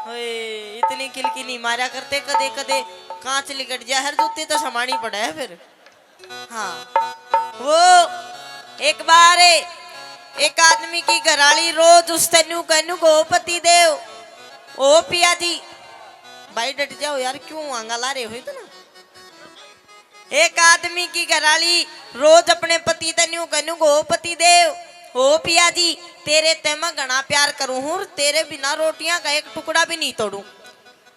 ओए इतनी किलकी नहीं मारा करते, कदे कदे कांच लिकट जाए, हर जूते तो समानी पड़ा है फिर। हाँ वो एक बार एक आदमी की घराली रोज उस तेनू कहनू को पति देव ओ पिया जी, भाई डट जाओ यार, क्यों आंगा ला रहे हो इतना। एक आदमी की घराली रोज अपने पति तेनू कहनू को पति देव ओ पिया जी, तेरे ते मैं घना प्यार करूं हूं, तेरे बिना रोटियां का एक टुकड़ा भी नहीं तोड़ू।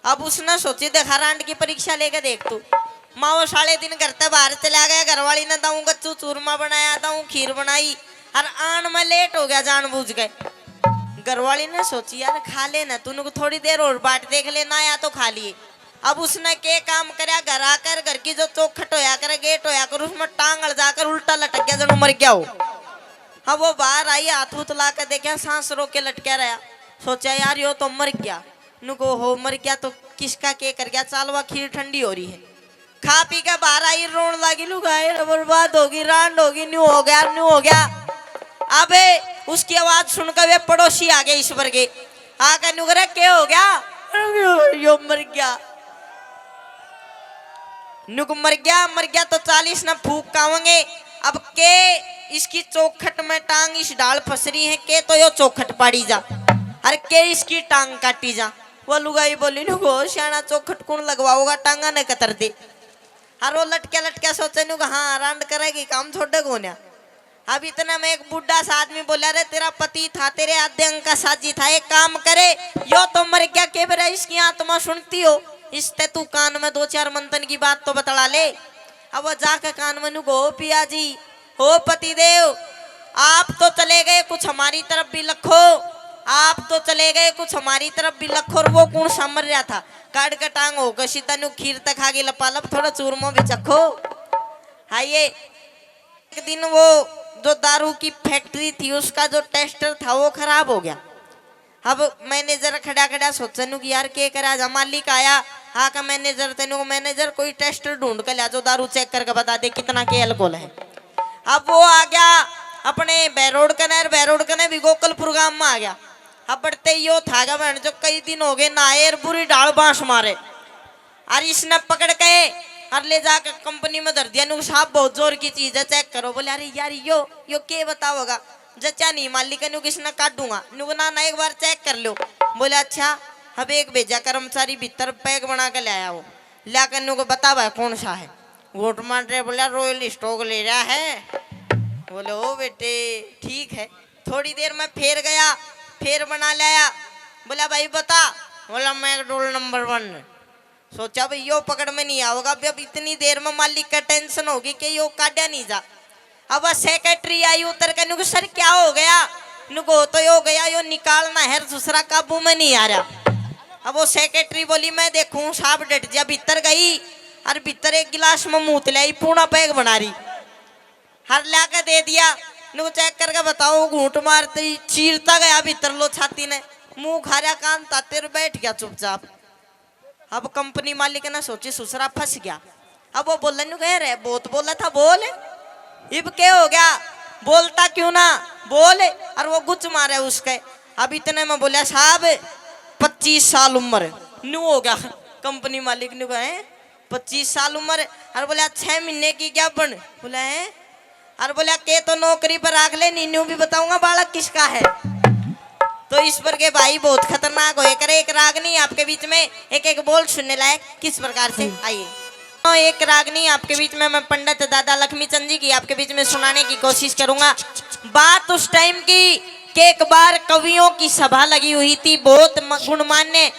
अब उसने सोची देखा रांड की परीक्षा लेके देख तू, माँ वो साढ़े दिन घर से बाहर चला गया, घरवाली ने दाऊ कच्चू चूरमा बनाया, दाऊ खीर बनाई, और आन में लेट हो गया जानबूझ गए। घरवाली ने सोची यार खा लेना, तूने थोड़ी देर और बाट देख लेना, या तो खा लिए। अब उसने के काम करया, घर आकर घर की जो चौखट होया करे, गेट होया कर, उसमें टांग अड़ जाकर उल्टा लटक गया जब मर गया हो। अब वो बाहर आई, हाथ उत ला कर देखा, सांस रोक के लटका रहा। सोचा यार यो तो मर गया, नुको हो मर गया तो किसका के कर गया, चालवा खीर ठंडी हो रही है। खा पी के बाहर आई, रोन लगी, लुगाई बर्बाद होगी, रांड होगी, न्यू हो गया न्यू हो गया। अबे उसकी आवाज सुनकर वे पड़ोसी आ गए ईश्वर के, आकर नुगरा क्या हो गया, यो मर गया। नुक मर गया तो 40 न फूक कावेंगे। अब के इसकी चौखट में टांग इस डाल फंस रही है, के तो यो चौखट पाड़ी जा, अरे के इसकी टांग काटी जा। वो लुगाई बोली नुको श्याना चौखट कौन लगवाओगा, टांगा न कतर दे। हर वो लटके सोचे नुक हाँ रांड करेगी काम छोड़े को ना। अब इतना में एक बुढ़ा सा आदमी बोला, रे तेरा पति था, तेरे आधे अंग का साजी था, एक काम करे यो तो मर गया, के बेरा इसकी आत्मा सुनती हो, इसते तू कान में 2-4 मंथन की बात तो बतला ले। अब वो जाकर कान में नु गो पिया जी हो पति देव, आप तो चले गए कुछ हमारी तरफ भी लखो, आप तो चले गए कुछ हमारी तरफ भी लखो। और वो कौन समर रहा था, काट का टांग हो गसी तनु खीर तक खागी लपालप, थोड़ा चूरमो भी चखो। हाइये एक दिन वो जो दारू की फैक्ट्री थी उसका जो टेस्टर था वो खराब हो गया। अब मैनेजर खड़ा सोचनु कि यार के करा जा, मालिक आया, हाँ का मैनेजर तेनु मैनेजर कोई टेस्टर ढूंढ कर लिया जो दारू चेक करके बता दे कितना के अल्कोहल है। अब वो आ गया अपने बैरोड कने भी गोकलपुर गांव में आ गया। अब बढ़ते यो था बहन जो कई दिन हो गए नायर बुरी डाल बांस मारे, और इसने पकड़ के और ले जाकर कंपनी में धर दिया। नु साहब बहुत जोर की चीज है, चेक करो। बोले अरे यार यो के बताओगा, जच्चा नहीं मालिक नु किसने काट दूंगा, नु ना एक बार चेक कर लो। बोले अच्छा। अब एक भेजा कर्मचारी भीतर पैक बना के ले आया, वो लाकर नु को बता भाई कौन सा है, वोट मार रहे। बोला रॉयल स्टॉक ले रहा है। बोले ओ बेटे ठीक है। थोड़ी देर में फिर गया, फिर बना लाया। बोला भाई बता। बोला मैं रोल नंबर 1। सोचा भाई यो पकड़ में नहीं आओगा, अब इतनी देर में मालिक का टेंशन होगी कि यो काटा नहीं जा। अब सेक्रेटरी आई उतर के नुको सर क्या हो गया, नुको तो यो गया यो निकालना है, दूसरा काबू में नहीं आ रहा। अब वो सेक्रेटरी बोली मैं देखूं, साहब डट जा। भीतर गई और भीतर एक गिलास में मूत लाई, पूरा पैक बना रही, हर ला के दे दिया। नुको चेक करके बताओ, घूंट मारते ही चीरता गया भीतर लो छाती ने, मुंह खा रहा, कान ताते और बैठ गया चुपचाप। अब कंपनी मालिक ने सोची सुसरा फंस गया। अब वो बोलने नु कह रहे बहुत बोला था, बोल इब क्या हो गया, बोलता क्यों ना बोल। और वो गुच मारे उसके। अब इतने में बोला साहब 25 साल उम्र न्यू हो गया। कंपनी मालिक ने कहे 25 साल उम्र। और बोला 6 महीने की क्या बन। बोला है। और बोला के तो नौकरी पर आग ले, नीनू भी बताऊंगा बालक किसका है। तो ईश्वर के भाई बहुत खतरनाक हो करे। एक रागनी आपके बीच में एक बोल सुनने लायक किस प्रकार से, आइए। तो एक रागनी आपके बीच में मैं पंडित दादा लक्ष्मी चंद जी की आपके बीच में सुनाने की कोशिश करूंगा। बात उस टाइम की कि एक बार कवियों की सभा लगी हुई थी, बहुत गुणमान्य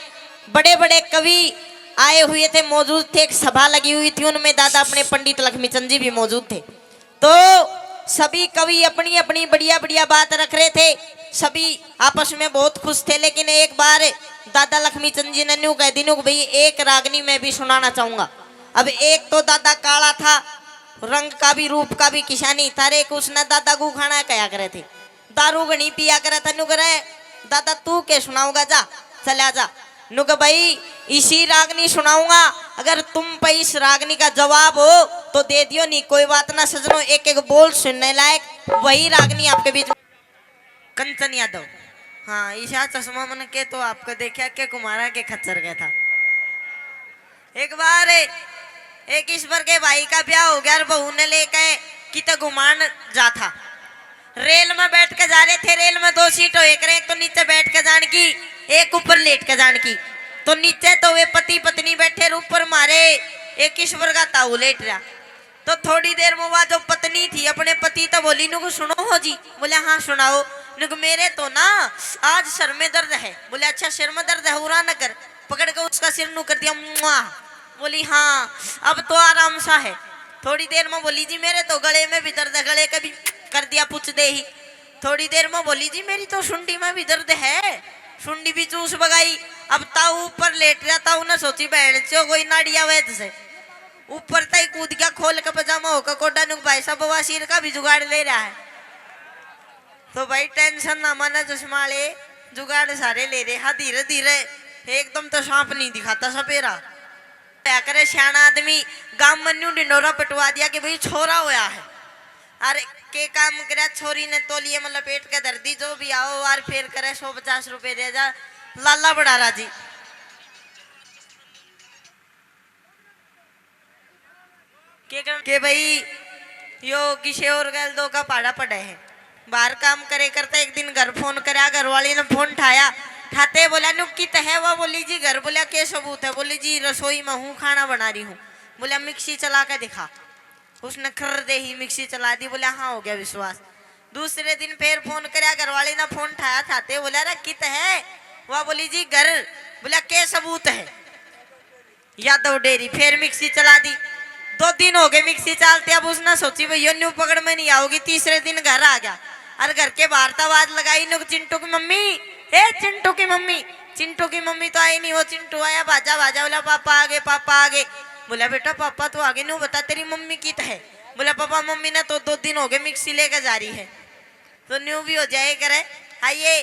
बड़े बड़े कवि आए हुए थे, मौजूद थे। एक सभा लगी हुई थी, उनमें दादा अपने पंडित लक्ष्मी चंद जी भी मौजूद थे। तो सभी कवि अपनी अपनी बढ़िया बढ़िया बात रख रहे थे, सभी आपस में बहुत खुश थे। लेकिन एक बार दादा लक्ष्मी चंद जी ने न्यू कह दी भाई एक रागनी मैं भी सुनाना चाहूंगा। अब एक तो दादा काला था, रंग का भी रूप का भी किशानी था। एक उसने दादा को खाना कया करे थे, दारू घनी पिया करे था। नु करे दादा तू के सुनाऊंगा, जा चला जा। नु कह भाई इसी रागनी सुनाऊंगा, अगर तुम पे इस रागनी का जवाब हो तो दे दियो, नहीं कोई बात ना सजनो। एक बोल सुनने लायक वही रागनी आपके बीच। कंचन यादव हाँ ईशा चश्मा मन के तो आपको देखा के कुमारा के खच्चर गया था। एक बार एक ईश्वर के भाई का ब्याह हो गया और बहू ने लेके किते घुमान जा था। रेल में बैठ के जा रहे थे। रेल में दो सीट हो, एक तो नीचे बैठ के जान की, एक ऊपर लेट के जान की। तो नीचे तो वे पति पत्नी बैठे, ऊपर मारे एक ईश्वर का ताऊ लेट रहा। तो थोड़ी देर में वह जो पत्नी थी अपने पति तो बोली नुको सुनो हो जी। बोले हाँ सुनाओ। नुको मेरे तो ना आज सर में दर्द है। बोले अच्छा सिर में दर्द है, उरा न कर। पकड़ के उसका सिर नु कर दिया मुआ। बोली हाँ अब तो आराम सा है। थोड़ी देर में बोली जी मेरे तो गले में भी दर्द है, गले का भी कर दिया पूछ दे ही। थोड़ी देर में बोली जी मेरी तो सुंडी में भी दर्द है, सुंडी भी चूस बगाई। अब ताऊ ऊपर लेट रहा था, उन्हें सोची बहन से कोई नाड़िया वैद से ऊपर तक कूद गया, खोल के पजामा होकर कोडा नुक भाई साहब बवासीर का भी जुगाड़ ले रहा है। तो भाई टेंशन ना माना, चश्मा ले जुगाड़ सारे ले रहे। हाँ धीरे धीरे एकदम तो सांप नहीं दिखाता सपेरा। क्या करे सियाना आदमी गांव में न्यू डिंडोरा पटवा दिया कि भाई छोरा होया है। अरे के काम करे छोरी ने तो लिए मतलब पेट के दर्दी जो भी आओ और फिर करे 150 रुपए दे जा लाला बड़ा राजी। के भाई यो किसी और गल दो का पाड़ा पड़े है। बाहर काम करे करता एक दिन घर फोन करा, घर वाली ने फोन उठाया, ठाते बोला नुकित है वो। बोली जी घर। बोला के सबूत है। बोली जी रसोई में हूँ, खाना बना रही हूँ। बोला मिक्सी चला के दिखा। उसने खर दे ही मिक्सी चला दी। बोला हाँ हो गया विश्वास। दूसरे दिन फिर फोन करा, घर वाले ने फोन उठाया, ठाते बोला रे कित है वह। बोली जी घर। बोला के सबूत है। यादव डेरी। फिर मिक्सी चला दी। 2 दिन हो गए मिक्सी चलते। अब उसने सोची भैया न्यू पकड़ में नहीं आओगी। तीसरे दिन घर आ गया और घर के बाहर तो आवाज लगाई नुक चिंटू की मम्मी, ए चिंटू की मम्मी। चिंटू की मम्मी तो आई नहीं, वो चिंटू आया बाजा बाजा। बोला पापा आगे पापा आगे। बोला बेटा पापा तो आगे न्यू बता तेरी मम्मी की है। बोला पापा मम्मी ने तो 2 दिन हो गए मिक्सी लेकर जा रही है। तो न्यू भी हो जाए करे आइए